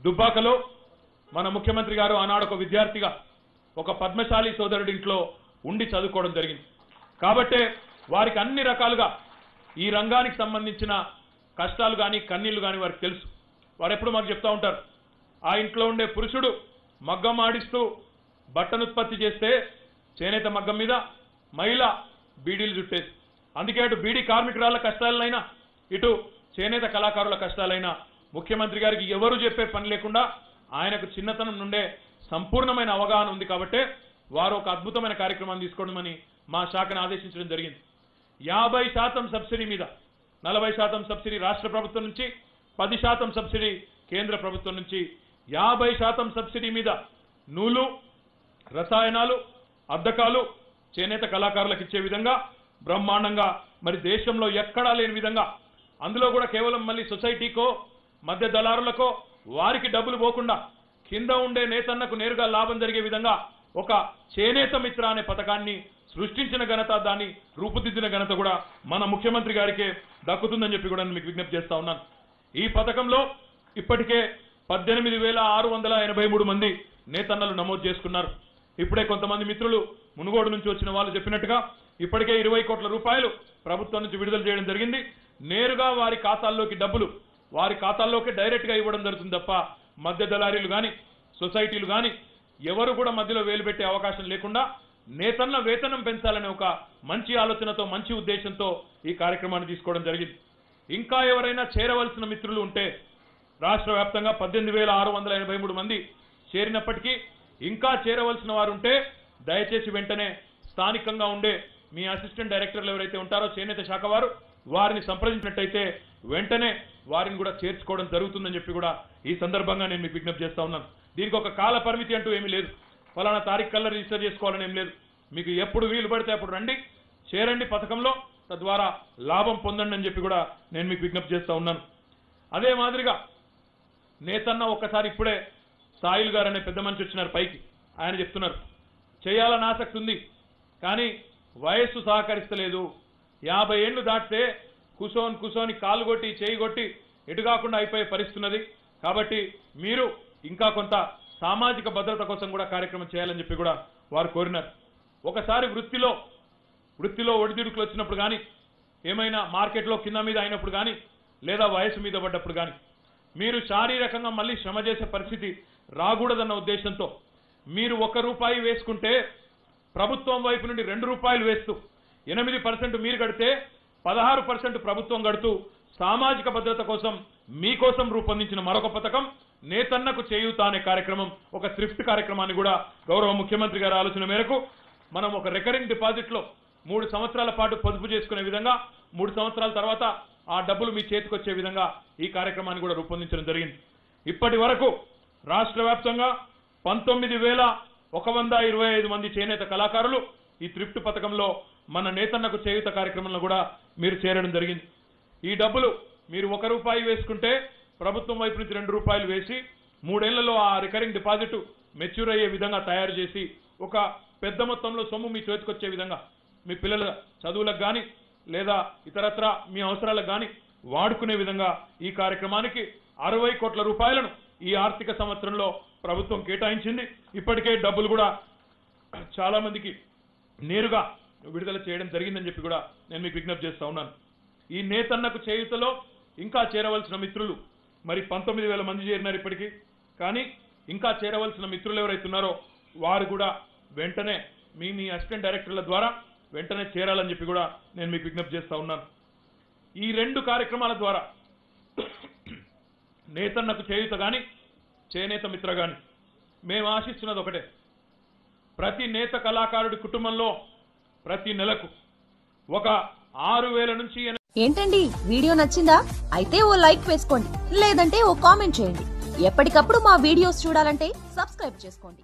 దుబ్బాకలో మన ముఖ్యమంత్రి గారు ఆనాడు ఒక విద్యార్థిగా ఒక పద్మశాలి సోదరుడి ఇంట్లో ఉండి చదువుకోవడం జరిగింది కాబట్టి వారికి అన్ని రకాలుగా ఈ రంగానికి సంబంధించిన కష్టాలు గాని కన్నీళ్లు గాని వారికి తెలుసు వారు ఎప్పుడు మాకు చెప్తా ఉంటారు ఆ ఇంట్లో ఉండే పురుషుడు మగ్గం ఆడిస్తూ బట్టను ఉత్పత్తి చేస్తే చేనేత మగ్గం మీద మహిళ బీడీలు చుట్టేది అందుకే అటు బీడీ కార్మికురాల కష్టాలైనా ఇటు చేనేత కళాకారుల కష్టాలైనా ముఖ్యమంత్రి గారికి ఎవరు చెప్పే పని లేకుండా ఆయనకు చిన్నతనం నుండే సంపూర్ణమైన అవగాహన ఉంది కాబట్టి వారు ఒక అద్భుతమైన కార్యక్రమాన్ని తీసుకోవడమని మా శాఖను ఆదేశించడం జరిగింది 50% సబ్సిడీ మీద 40% సబ్సిడీ రాష్ట్ర ప్రభుత్వం నుంచి 10% సబ్సిడీ కేంద్ర ప్రభుత్వం నుంచి 50% సబ్సిడీ మీద నూలు రసాయనాలు అద్దకాలు చేనేత కళాకారులకు ఇచ్చే విధంగా బ్రహ్మాండంగా మరి దేశంలో ఎక్కడా లేని విధంగా అందులో కూడా కేవలం మళ్ళీ సొసైటీకో మధ్య దళారులకో వారికి డబ్బులు పోకుండా కింద ఉండే నేతన్నకు నేరుగా లాభం జరిగే విధంగా ఒక చేనేత మిత్ర అనే పథకాన్ని సృష్టించిన ఘనత దాన్ని రూపుదిద్దిన ఘనత కూడా మన ముఖ్యమంత్రి గారికే దక్కుతుందని చెప్పి కూడా మీకు విజ్ఞప్తి చేస్తా ఉన్నాను ఈ పథకంలో ఇప్పటికే 18,683 మంది నేతన్నలు నమోదు చేసుకున్నారు ఇప్పుడే కొంతమంది మిత్రులు మునుగోడు నుంచి వచ్చిన వాళ్ళు చెప్పినట్టుగా ఇప్పటికే 20 కోట్ల రూపాయలు ప్రభుత్వం నుంచి విడుదల చేయడం జరిగింది నేరుగా వారి ఖాతాల్లోకి డబ్బులు వారి ఖాతాల్లోకి డైరెక్ట్ గా ఇవ్వడం జరుగుతుంది తప్ప మధ్య దళారీలు గాని సొసైటీలు గాని ఎవరు కూడా మధ్యలో వేలు పెట్టే అవకాశం లేకుండా నేతన్న వేతనం పెంచాలనే ఒక మంచి ఆలోచనతో మంచి ఉద్దేశంతో ఈ కార్యక్రమాన్ని తీసుకోవడం జరిగింది ఇంకా ఎవరైనా చేరవలసిన మిత్రులు ఉంటే రాష్ట్ర వ్యాప్తంగా 18,683 మంది చేరినప్పటికీ ఇంకా చేరవలసిన వారు ఉంటే దయచేసి వెంటనే స్థానికంగా ఉండే మీ అసిస్టెంట్ డైరెక్టర్లు ఎవరైతే ఉంటారో చేనేత శాఖ వారు వారిని సంప్రదించినట్టయితే వెంటనే వారిని కూడా చేర్చుకోవడం జరుగుతుందని చెప్పి కూడా ఈ సందర్భంగా నేను మీకు విజ్ఞప్తి చేస్తా ఉన్నాను దీనికి ఒక కాల పరిమితి అంటూ ఏమీ లేదు ఫలానా తారీఖు కల్లా రిజిస్టర్ చేసుకోవాలని ఏం లేదు మీకు ఎప్పుడు వీలు పడితే అప్పుడు రండి చేరండి పథకంలో తద్వారా లాభం పొందండి అని చెప్పి కూడా నేను మీకు విజ్ఞప్తి చేస్తా ఉన్నాను అదే మాదిరిగా నేతన్న ఒక్కసారి ఇప్పుడే సాయిల్ గారు అనే పెద్ద మనిషి వచ్చినారు పైకి ఆయన చెప్తున్నారు చేయాలని ఆసక్తి ఉంది కానీ వయస్సు సహకరిస్తలేదు 50 ఏళ్లు దాటితే కూసోని కాలు కొట్టి చేయి కొట్టి ఎటు కాకుండా అయిపోయే పరిస్థితున్నది కాబట్టి మీరు ఇంకా కొంత సామాజిక భద్రత కోసం కూడా కార్యక్రమం చేయాలని చెప్పి కూడా వారు కోరినారు ఒకసారి వృత్తిలో ఒడిదుడుకులు వచ్చినప్పుడు కానీ ఏమైనా మార్కెట్లో కింద మీద అయినప్పుడు కానీ లేదా వయసు మీద పడ్డప్పుడు కానీ మీరు శారీరకంగా మళ్ళీ శ్రమ చేసే పరిస్థితి రాకూడదన్న ఉద్దేశంతో మీరు ₹1 వేసుకుంటే ప్రభుత్వం వైపు నుండి ₹2 వేస్తూ 8% మీరు కడితే 16% ప్రభుత్వం కడుతూ సామాజిక భద్రత కోసం మీకోసం రూపొందించిన మరొక పథకం నేతన్నకు చేయూత అనే కార్యక్రమం ఒక థ్రిఫ్ట్ కార్యక్రమాన్ని కూడా గౌరవ ముఖ్యమంత్రి గారి ఆలోచన మేరకు మనం ఒక రికరింగ్ డిపాజిట్ లో 3 సంవత్సరాల పాటు పొదుపు చేసుకునే విధంగా 3 సంవత్సరాల తర్వాత ఆ డబ్బులు మీ చేతికి వచ్చే విధంగా ఈ కార్యక్రమాన్ని కూడా రూపొందించడం జరిగింది ఇప్పటి వరకు రాష్ట్ర వ్యాప్తంగా 19,125 మంది చేనేత కళాకారులు ఈ థ్రిఫ్ట్ పథకంలో మన నేతన్నకు చేయూత కార్యక్రమంలో కూడా మీరు చేరడం జరిగింది ఈ డబ్బులు మీరు ₹1 వేసుకుంటే ప్రభుత్వం వైపు నుంచి ₹2 వేసి 3 ఏళ్లలో ఆ రికరింగ్ డిపాజిట్ మెచ్యూర్ అయ్యే విధంగా తయారు చేసి ఒక పెద్ద మొత్తంలో సొమ్ము మీ చేతికి వచ్చే విధంగా మీ పిల్లల చదువులకు కానీ లేదా ఇతరత్ర మీ అవసరాలకు కానీ వాడుకునే విధంగా ఈ కార్యక్రమానికి 60 కోట్ల రూపాయలను ఈ ఆర్థిక సంవత్సరంలో ప్రభుత్వం కేటాయించింది ఇప్పటికే డబ్బులు కూడా చాలా మందికి నేరుగా విడుదల చేయడం జరిగిందని చెప్పి కూడా నేను మీకు విజ్ఞప్తి చేస్తా ఉన్నాను ఈ నేతన్నకు చేయూతలో ఇంకా చేరవలసిన మిత్రులు మరి 19,000 మంది చేరినారు ఇప్పటికీ కానీ ఇంకా చేరవలసిన మిత్రులు ఎవరైతే ఉన్నారో వారు కూడా వెంటనే మీ అసిస్టెంట్ డైరెక్టర్ల ద్వారా వెంటనే చేరాలని చెప్పి కూడా నేను మీకు విజ్ఞప్తి చేస్తా ఉన్నాను ఈ 2 కార్యక్రమాల ద్వారా నేతన్నకు చేయూత కానీ చేనేత మిత్ర కానీ మేము ఆశిస్తున్నది ఒకటే ప్రతి నేత కళాకారుడి కుటుంబంలో ప్రతి నెలకు ఒక 6,000 నుంచి ఏంటండి వీడియో నచ్చిందా అయితే ఓ లైక్ వేసుకోండి లేదంటే ఓ కామెంట్ చేయండి ఎప్పటికప్పుడు మా వీడియోస్ చూడాలంటే సబ్స్క్రైబ్ చేసుకోండి